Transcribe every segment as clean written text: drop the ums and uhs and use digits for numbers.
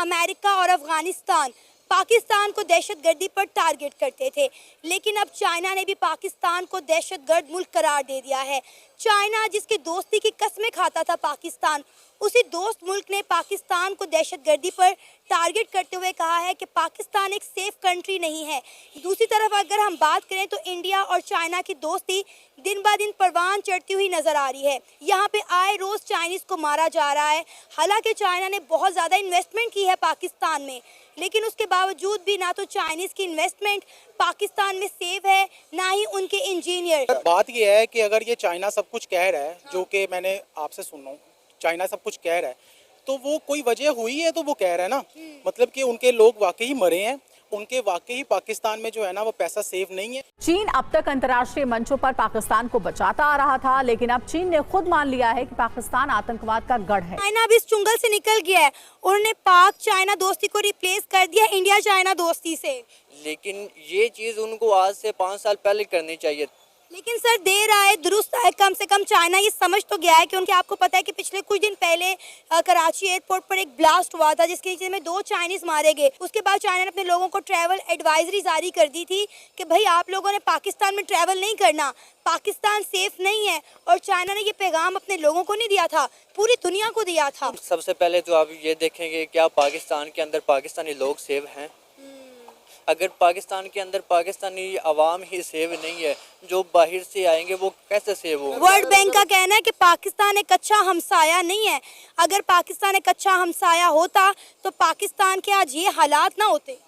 America और अफगानिस्तान पाकिस्तान को दहशतगर्दी पर टारगेट करते थे, लेकिन अब चाइना ने भी पाकिस्तान को दहशतगर्द मुल्क करार दे दिया है। चाइना जिसकी दोस्ती की कस्में खाता था पाकिस्तान, उसी दोस्त मुल्क ने पाकिस्तान को दहशतगर्दी पर टारगेट करते हुए कहा है कि पाकिस्तान एक सेफ कंट्री नहीं है। दूसरी तरफ अगर हम बात करें तो इंडिया और चाइना की दोस्ती दिन ब दिन परवान चढ़ती हुई नजर आ रही है। यहाँ पे आए रोज चाइनीज को मारा जा रहा है। हालांकि चाइना ने बहुत ज़्यादा इन्वेस्टमेंट की है पाकिस्तान में, लेकिन उसके बावजूद भी ना तो चाइनीज की इन्वेस्टमेंट पाकिस्तान में सेव है, ना ही उनके इंजीनियर। बात यह है कि अगर ये चाइना सब कुछ कह रहा है, जो कि मैंने आपसे सुन रहा हूँ, चाइना सब कुछ कह रहा है, तो वो कोई वजह हुई है तो वो कह रहा है ना, मतलब कि उनके लोग वाकई मरे हैं, उनके वाकई पाकिस्तान में जो है ना वो पैसा सेव नहीं है। चीन अब तक अंतर्राष्ट्रीय मंचों पर पाकिस्तान को बचाता आ रहा था, लेकिन अब चीन ने खुद मान लिया है कि पाकिस्तान आतंकवाद का गढ़ है। चाइना भी इस चुंगल से निकल गया है। उन्होंने पाक चाइना दोस्ती को रिप्लेस कर दिया इंडिया चाइना दोस्ती से। लेकिन ये चीज़ उनको आज से 5 साल पहले करनी चाहिए। लेकिन सर देर आए दुरुस्त आए, कम से कम चाइना ये समझ तो गया है कि उनके, आपको पता है कि पिछले कुछ दिन पहले कराची एयरपोर्ट पर एक ब्लास्ट हुआ था जिसके नीचे में 2 चाइनीज मारे गए। उसके बाद चाइना ने अपने लोगों को ट्रैवल एडवाइजरी जारी कर दी थी कि भाई आप लोगों ने पाकिस्तान में ट्रैवल नहीं करना, पाकिस्तान सेफ नहीं है। और चाइना ने ये पैगाम अपने लोगों को नहीं दिया था, पूरी दुनिया को दिया था। सबसे पहले तो आप ये देखेंगे क्या पाकिस्तान के अंदर पाकिस्तानी लोग सेव हैं? अगर पाकिस्तान के अंदर पाकिस्तानी अवाम ही सेव नहीं है, जो बाहर से आएंगे वो कैसे सेव होंगे? वर्ल्ड बैंक का कहना है कि पाकिस्तान एक अच्छा हमसाया नहीं है। अगर पाकिस्तान एक अच्छा हमसाया होता तो पाकिस्तान के आज ये हालात ना होते।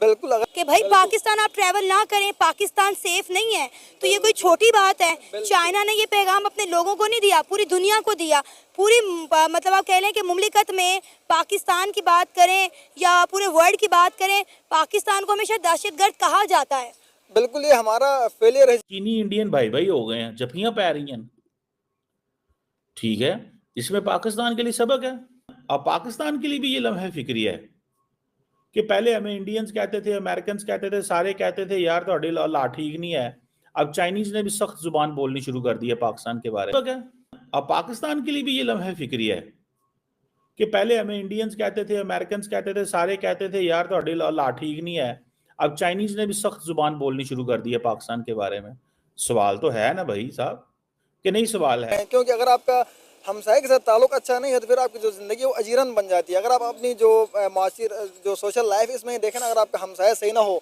बिल्कुल, अगर कि भाई पाकिस्तान आप ट्रैवल ना करें, पाकिस्तान सेफ नहीं है, तो ये कोई छोटी बात है। चाइना ने ये पैगाम अपने लोगों को नहीं दिया, पूरी दुनिया को दिया। पूरी मतलब आप कह लें कि मुमलिकत में पाकिस्तान की बात करें या पूरे वर्ल्ड की बात करें, पाकिस्तान को हमेशा दहशतगर्द कहा जाता है। बिल्कुल ये हमारा फेलियर है। चीनी इंडियन भाई भाई हो गए हैं, जफियां पै रही हैं। ठीक है, इसमें पाकिस्तान के लिए सबक है। अब पाकिस्तान के लिए भी ये लम्हे फिक्री है कि पहले हमें इंडियंस कहते थे, अमेरिकन कहते थे, सारे कहते थे यार ਤੁਹਾਡੀ ला ठीक नहीं है। अब चाइनीज ने भी सख्त जुबान बोलनी शुरू कर दी है पाकिस्तान के बारे में। अब पाकिस्तान के लिए भी ये लम्हे फिक्री है कि पहले हमें इंडियंस कहते थे, अमेरिकन कहते थे, सारे कहते थे यार ਤੁਹਾਡੀ ला ठीक नहीं है। अब चाइनीज ने भी सख्त जुबान बोलनी शुरू कर दी है पाकिस्तान के बारे में। सवाल तो है ना भाई साहब, कि नहीं सवाल है? क्योंकि अगर आपका हमसाये के साथ ताल्लुक अच्छा नहीं है तो फिर आपकी जो ज़िंदगी वो अजीरन बन जाती है। अगर आप अपनी जो माशी जो सोशल लाइफ इसमें ही देखें ना, अगर आपका हमसाया सही ना हो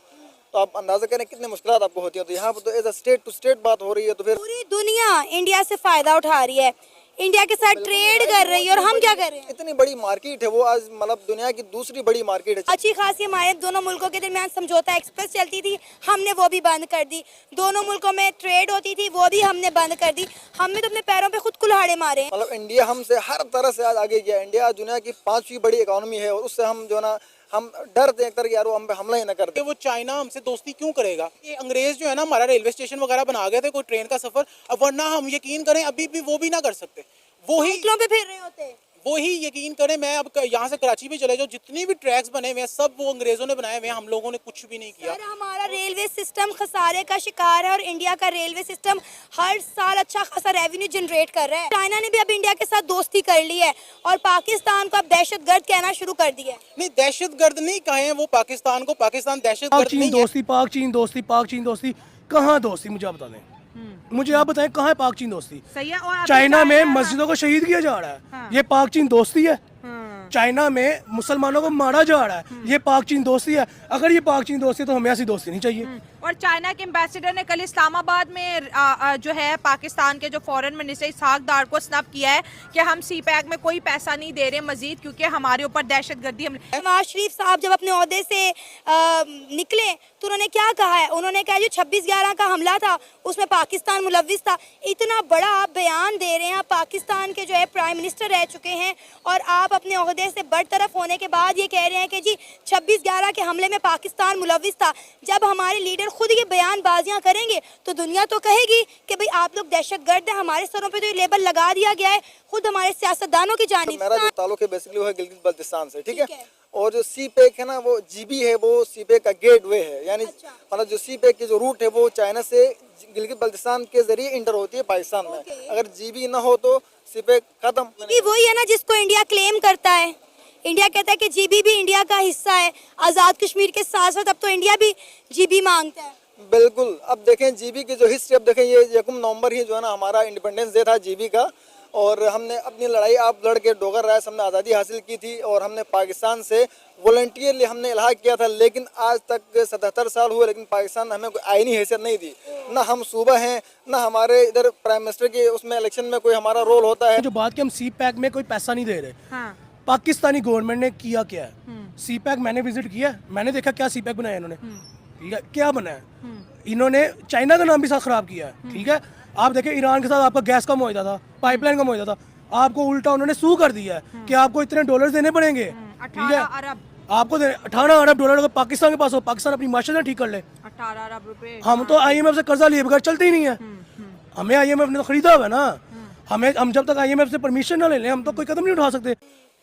तो आप अंदाज़ा करें कितनी मुश्किलात आपको होती है। तो यहाँ पर तो as a state to state बात हो रही है, तो फिर पूरी दुनिया इंडिया से फायदा उठा रही है, इंडिया के साथ ट्रेड कर रही है, और हम क्या कर रहे हैं? इतनी बड़ी मार्केट है वो, आज मतलब दुनिया की दूसरी बड़ी मार्केट है। अच्छी खासी हमारे दोनों मुल्कों के दरमियान समझौता एक्सप्रेस चलती थी, हमने वो भी बंद कर दी। दोनों मुल्कों में ट्रेड होती थी, वो भी हमने बंद कर दी। हमने तो अपने पैरों पे खुद कुल्हाड़े मारे। मतलब इंडिया हमसे हर तरह से आज आगे गया। इंडिया दुनिया की 5वीं बड़ी इकोनॉमी है और उससे हम जो ना हम डरते हैं कि यार वो हम पे हमला ही ना कर दे। वो चाइना हमसे दोस्ती क्यों करेगा? ये अंग्रेज जो है ना हमारा रेलवे स्टेशन वगैरह बना गए थे, कोई ट्रेन का सफर, अब वरना हम यकीन करें अभी भी वो भी ना कर सकते। वही पे फिर रहे होते, वही यकीन करें, मैं अब यहाँ से कराची भी चले जाओ, जितनी भी ट्रैक्स बने हुए हैं सब वो अंग्रेजों ने बनाए हुए हैं, हम लोगों ने कुछ भी नहीं किया। सर हमारा रेलवे सिस्टम खसारे का शिकार है और इंडिया का रेलवे सिस्टम हर साल अच्छा खासा रेवेन्यू जनरेट कर रहा है। चाइना ने भी अब इंडिया के साथ दोस्ती कर ली है और पाकिस्तान को अब दहशतगर्द कहना शुरू कर दिया है। नहीं, दहशतगर्द नहीं कहे वो पाकिस्तान को, पाकिस्तान दहशतगर्द नहीं है। पाक चीन दोस्ती, पाक चीन दोस्ती कहाँ दोस्ती, मुझे आप बता दें। मुझे आप बताएं कहाँ है पाक चीन दोस्ती? सही है। और चाइना में मस्जिदों को शहीद किया जा रहा है, हाँ। ये पाक चीन दोस्ती है। चाइना में मुसलमानों को मारा जा रहा है, ये पाक चीन दोस्ती है। अगर ये पाक चीन दोस्ती है तो हमें ऐसी दोस्ती नहीं चाहिए। और चाइना के एम्बेसडर ने कल इस्लामाबाद में जो है पाकिस्तान के जो फॉरेन मिनिस्टर इसहाक डार को स्नैप किया है कि हम सी पैक में कोई पैसा नहीं दे रहे मजीद, क्योंकि हमारे ऊपर दहशतगर्दी हमले। नवाज शरीफ साहब जब अपने ओहदे से निकले तो उन्होंने क्या कहा है? उन्होंने कहा जो 26/11 का हमला था उसमें पाकिस्तान मुलव्विस था। इतना बड़ा आप बयान दे रहे हैं, आप पाकिस्तान के जो है प्राइम मिनिस्टर रह चुके हैं और आप अपने ओहदे से बरतरफ होने के बाद ये कह रहे हैं कि जी 26/11 के हमले में पाकिस्तान मुलव्विस था। जब हमारे लीडर खुद ये बयानबाजियां करेंगे तो दुनिया तो कहेगी कि भाई आप लोग दहशतगर्द हैं। हमारे सरों पे तो ये लेबल लगा दिया गया है खुद हमारे सियासतदानों की जानिब। मेरा जो ताल्लुक है बेसिकली वो है गिलगित बल्तिस्तान से, ठीक है। और जो सी पैक है ना वो जीबी है, वो सी पैक का गेट वे है, यानी मतलब जो सी पैक की जो रूट है वो चाइना से गिलगित बल्तिस्तान के जरिए इंटर होती है पाकिस्तान में। अगर जीबी ना हो तो सी पैक खत्म। वही है ना जिसको इंडिया क्लेम करता है इंडिया कहता है कि जीबी भी इंडिया का हिस्सा है, आज़ाद कश्मीर के साथ साथ अब तो इंडिया भी जीबी मांगता है। बिल्कुल। अब देखें जीबी की जो हिस्ट्री, अब देखें ये 1 नवंबर ही जो है ना हमारा इंडिपेंडेंस डे था जीबी का, और हमने अपनी लड़ाई आप लड़ के डोगर राय से हमने आज़ादी हासिल की थी, और हमने पाकिस्तान से वॉलंटियरली हमने इलाहा किया था। लेकिन आज तक 77 साल हुए, लेकिन पाकिस्तान ने हमें कोई आईनी हैसियत नहीं दी। ना हम सूबा हैं, ना हमारे इधर प्राइम मिनिस्टर के उसमें इलेक्शन में कोई हमारा रोल होता है। जो बात की हम सी पैक में कोई पैसा नहीं दे रहे, हाँ। पाकिस्तानी गवर्नमेंट ने किया क्या है? सी पैक मैंने विजिट किया, मैंने देखा क्या सी पैक बनाया इन्होंने, ठीक है, क्या बनाया इन्होंने, चाइना का नाम भी साथ खराब किया है, ठीक है। आप देखें ईरान के साथ आपका गैस का मुआहदा था, पाइपलाइन का मुआहदा था, आपको उल्टा उन्होंने सू कर दिया है कि आपको इतने डॉलर देने पड़ेंगे, ठीक है। 18 अरब आपको 18 अरब डॉलर अगर पाकिस्तान के पास हो, पाकिस्तान अपनी माशरे ठीक कर ले। 18 अरब रुपए। हम तो IMF से कर्जा लिए बगैर चलते ही नहीं है। हमें IMF ने तो खरीदा हुआ है ना, हम जब तक IMF से परमिशन ना ले लें हम तो कोई कदम नहीं उठा सकते।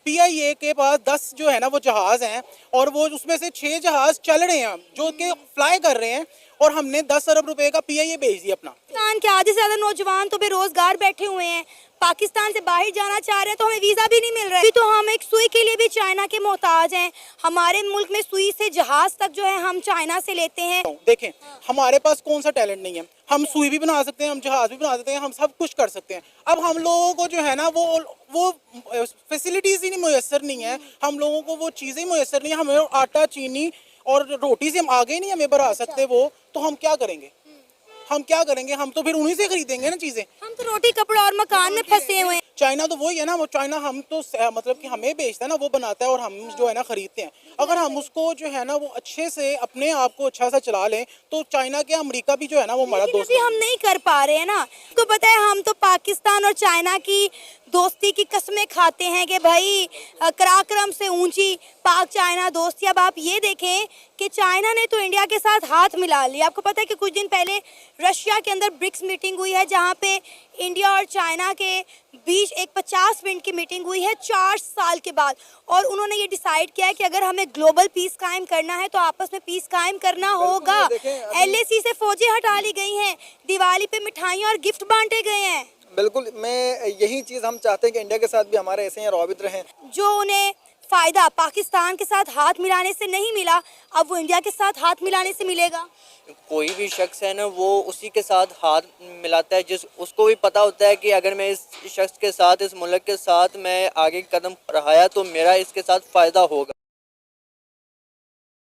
PIA के पास 10 जो है ना वो जहाज हैं, और वो उसमें से 6 जहाज चल रहे हैं जो कि फ्लाई कर रहे हैं, और हमने 10 अरब रुपए का PIA भेज दिया अपना। पाकिस्तान के आधे से ज्यादा नौजवान तो बेरोजगार बैठे हुए हैं, पाकिस्तान से बाहर जाना चाह रहे हैं तो हमें वीजा भी नहीं मिल रहा है। अभी तो हम एक सुई के लिए भी चाइना के मोहताज हैं। हमारे मुल्क में सुई से जहाज तक जो है हम चाइना से लेते हैं। देखें हमारे पास कौन सा टैलेंट नहीं है, हम सुई भी बना सकते हैं, हम जहाज भी बना सकते हैं, हम सब कुछ कर सकते हैं। अब हम लोगों को जो है ना वो फैसिलिटीज ही नहीं मुयसर नहीं है, हम लोगों को वो चीज़ें मुयसर नहीं है। हमें आटा चीनी और रोटी से हम आगे नहीं हमें बढ़ा सकते वो, तो हम क्या करेंगे? हम क्या करेंगे? हम तो फिर उन्हीं से खरीदेंगे ना चीज़ें। हम तो रोटी कपड़ा और मकान में फंसे हुए हैं। चाइना तो वही है ना, वो चाइना हम तो मतलब कि हमें बेचता है ना, वो बनाता है और हम जो है ना खरीदते हैं। अगर हम उसको जो है ना वो अच्छे से अपने आप को अच्छा सा चला लें तो चाइना के अमेरिका भी जो है ना वो हमारा लेकिन दोस्त अभी हम नहीं कर पा रहे हैं ना। आपको पता है हम तो पाकिस्तान और चाइना की दोस्ती की कस्में खाते हैं कि भाई पराक्रम से ऊंची पाक चाइना दोस्ती। अब आप ये देखें कि चाइना ने तो इंडिया के साथ हाथ मिला लिया। आपको पता है कि कुछ दिन पहले रशिया के अंदर ब्रिक्स मीटिंग हुई है, जहाँ पे इंडिया और चाइना के बीच एक 50 मिनट की मीटिंग हुई है 4 साल के बाद, और उन्होंने ये डिसाइड किया है कि अगर हमें ग्लोबल पीस कायम करना है तो आपस में पीस कायम करना होगा। LAC से फौजें हटा ली गई हैं, दिवाली पे मिठाइयाँ और गिफ्ट बांटे गए हैं। बिल्कुल, मैं यही चीज़ हम चाहते हैं कि इंडिया के साथ भी हमारे ऐसे ही रवाबित रहें। जो उन्हें फायदा पाकिस्तान के साथ हाथ मिलाने से नहीं मिला, अब वो इंडिया के साथ हाथ मिलाने से मिलेगा। कोई भी शख्स है ना वो उसी के साथ हाथ मिलाता है जिस उसको भी पता होता है कि अगर मैं इस शख्स के साथ, इस मुल्क के साथ मैं आगे कदम बढ़ाया तो मेरा इसके साथ फ़ायदा होगा।